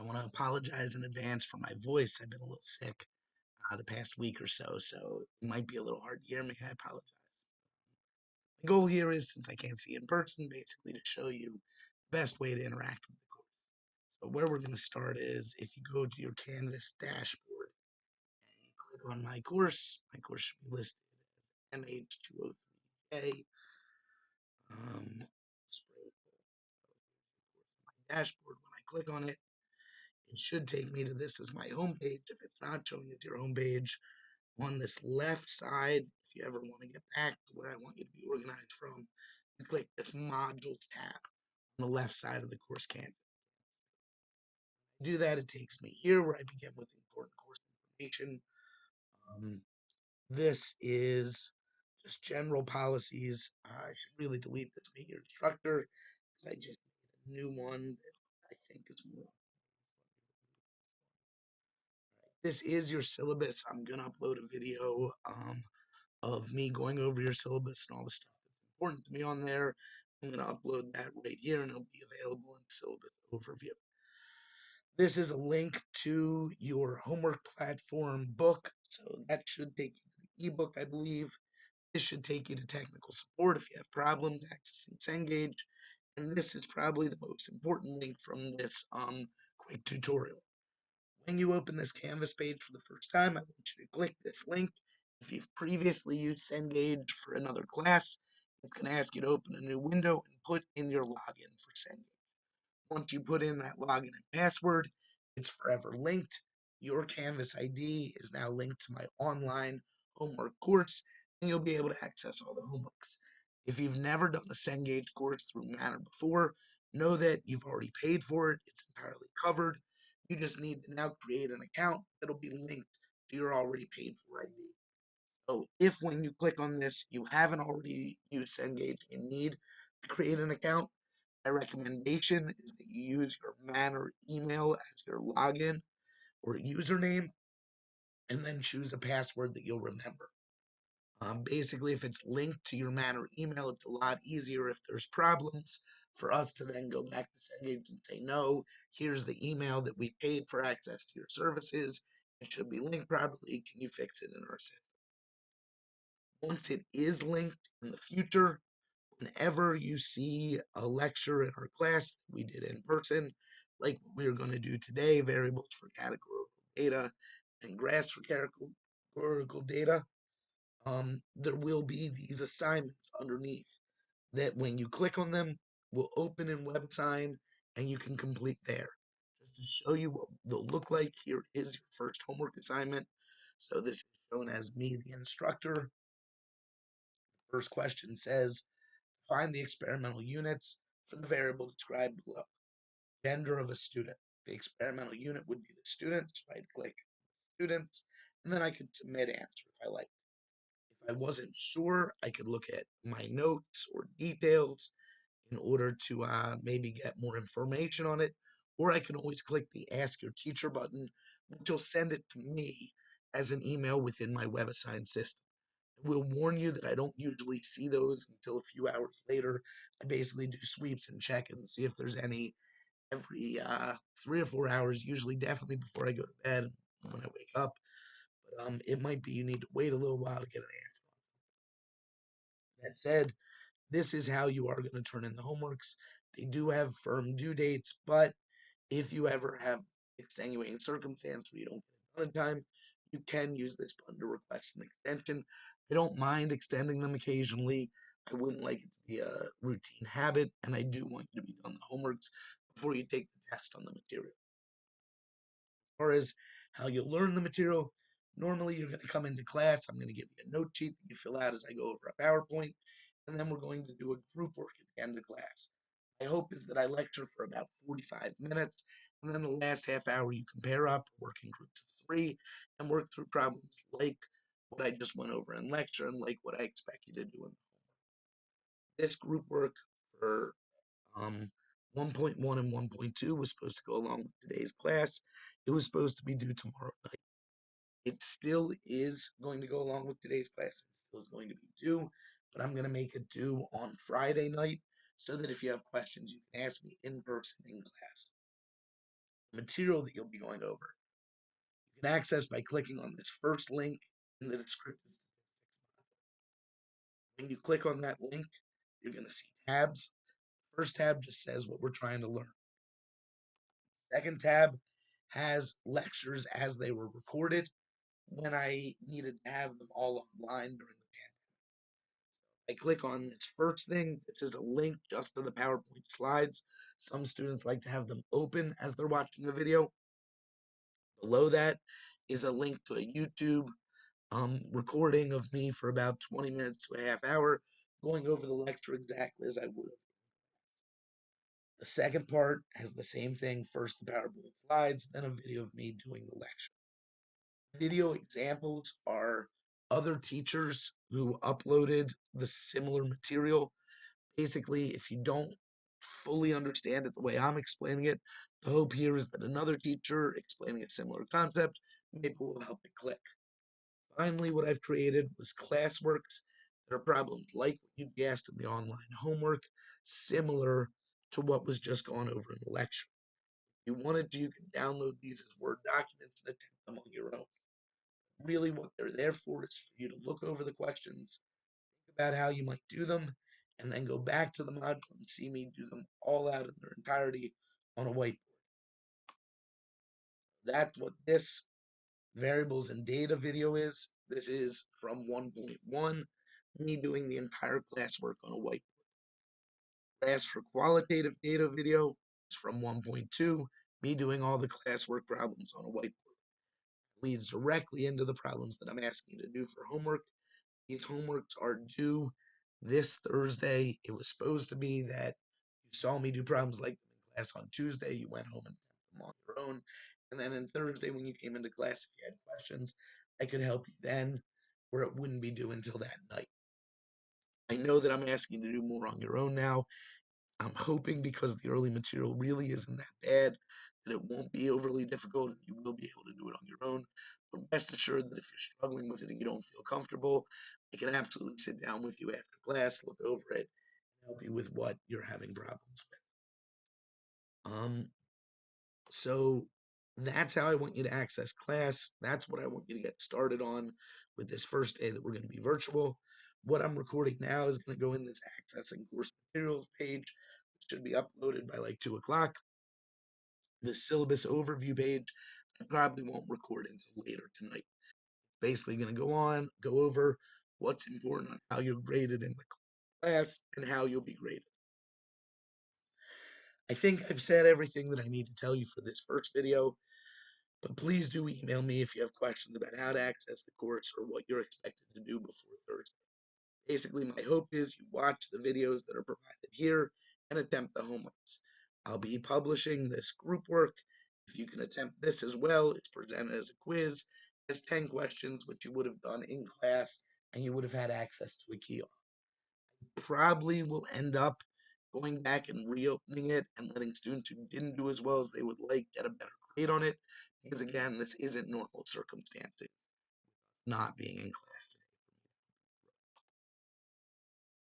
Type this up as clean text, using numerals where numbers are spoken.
want to apologize in advance for my voice. I've been a little sick the past week or so it might be a little hard to hear me. I apologize. The goal here is, since I can't see in person, basically to show you the best way to interact with the course. So where we're going to start is if you go to your Canvas dashboard and you click on my course should be listed as MH203J Spring. Dashboard. When I click on it, it should take me to this as my home page. If it's not showing it to your home page, on this left side, if you ever want to get back to where I want you to be organized from, you click this modules tab on the left side of the course canvas. To do that, it takes me here where I begin with important course information. Um, this is just general policies. I should really delete this meet your instructor because I just made a new one that I think is more. This is your syllabus. I'm going to upload a video of me going over your syllabus and all the stuff that's important to me on there. I'm going to upload that right here and it'll be available in the syllabus overview. This is a link to your homework platform book. So that should take you to the ebook, I believe. This should take you to technical support if you have problems accessing Cengage. And this is probably the most important link from this quick tutorial. When you open this Canvas page for the first time, I want you to click this link. If you've previously used Cengage for another class, it's going to ask you to open a new window and put in your login for Cengage. Once you put in that login and password, it's forever linked. Your Canvas ID is now linked to my online homework course, and you'll be able to access all the homeworks. If you've never done a Cengage course through Manner before, know that you've already paid for it. It's entirely covered. You just need to now create an account that'll be linked to your already paid for ID. So if when you click on this, you haven't already used Cengage, you need to create an account, my recommendation is that you use your Manner email as your login or username, and then choose a password that you'll remember. Basically, if it's linked to your Manner email, it's a lot easier if there's problems for us to then go back to Cengage and say, no, here's the email that we paid for access to your services. It should be linked properly. Can you fix it in our system? Once it is linked in the future, whenever you see a lecture in our class that we did in person, like what we're going to do today, variables for categorical data and graphs for categorical data, there will be these assignments underneath that when you click on them will open in WebAssign and you can complete there. Just to show you what they'll look like, here is your first homework assignment. So this is shown as me, the instructor. First question says, find the experimental units for the variable described below. Gender of a student. The experimental unit would be the students. Right click students, and then I could submit answer if I like. If I wasn't sure, I could look at my notes or details in order to maybe get more information on it, or I can always click the Ask Your Teacher button, which will send it to me as an email within my WebAssign system. I will warn you that I don't usually see those until a few hours later. I basically do sweeps and check and see if there's any every 3 or 4 hours, usually definitely before I go to bed and when I wake up. But it might be you need to wait a little while to get an answer. That said, this is how you are going to turn in the homeworks. They do have firm due dates, but if you ever have extenuating circumstance where you don't get it done in time, you can use this button to request an extension. I don't mind extending them occasionally. I wouldn't like it to be a routine habit, and I do want you to be done the homeworks before you take the test on the material. As far as how you learn the material, normally you're going to come into class. I'm going to give you a note sheet that you fill out as I go over a PowerPoint, and then we're going to do a group work at the end of class. My hope is that I lecture for about 45 minutes, and then the last half hour you can pair up, work in groups of three, and work through problems like what I just went over in lecture and like what I expect you to do in this group work for um, 1.1 and 1.2 was supposed to go along with today's class. It was supposed to be due tomorrow night. It still is going to go along with today's class. It still is going to be due, but I'm going to make it due on Friday night so that if you have questions, you can ask me in person in class. material that you'll be going over. You can access by clicking on this first link in the descriptive statistics. When you click on that link, you're going to see tabs. First tab just says what we're trying to learn. Second tab has lectures as they were recorded when I needed to have them all online during the pandemic. I click on this first thing. It says a link just to the PowerPoint slides. Some students like to have them open as they're watching the video. Below that is a link to a YouTube recording of me for about 20 minutes to a half hour going over the lecture exactly as I would have. The second part has the same thing, first the PowerPoint slides, then a video of me doing the lecture. Video examples are other teachers who uploaded the similar material. Basically, if you don't fully understand it the way I'm explaining it, the hope here is that another teacher explaining a similar concept maybe will help it click. Finally, what I've created was classworks that are problems like what you'd be asked in the online homework, similar to what was just gone over in the lecture. If you wanted to, you can download these as Word documents and attempt them on your own. Really, what they're there for is for you to look over the questions, think about how you might do them, and then go back to the module and see me do them all out in their entirety on a whiteboard. That's what this variables and data video is. This is from 1.1, me doing the entire classwork on a whiteboard. As for qualitative data video, it's from 1.2, me doing all the classwork problems on a whiteboard. It leads directly into the problems that I'm asking you to do for homework. These homeworks are due this Thursday. It was supposed to be that you saw me do problems like them in class on Tuesday. You went home and did them on your own. And then on Thursday, when you came into class, if you had questions, I could help you then, where it wouldn't be due until that night. I know that I'm asking you to do more on your own now. I'm hoping because the early material really isn't that bad that it won't be overly difficult and you will be able to do it on your own. But rest assured that if you're struggling with it and you don't feel comfortable, I can absolutely sit down with you after class, look over it, and help you with what you're having problems with. So that's how I want you to access class. That's what I want you to get started on with this first day that we're going to be virtual. What I'm recording now is going to go in this accessing course materials page, which should be uploaded by like 2 o'clock. The syllabus overview page, I probably won't record until later tonight. Basically going to go over what's important on how you're graded in the class and how you'll be graded. I think I've said everything that I need to tell you for this first video. But please do email me if you have questions about how to access the course or what you're expected to do before Thursday. Basically, my hope is you watch the videos that are provided here and attempt the homeworks. I'll be publishing this group work. If you can attempt this as well, it's presented as a quiz. It's 10 questions, which you would have done in class, and you would have had access to a key. Probably will end up going back and reopening it and letting students who didn't do as well as they would like get a better grade on it. Because again, this isn't normal circumstances, not being in class today.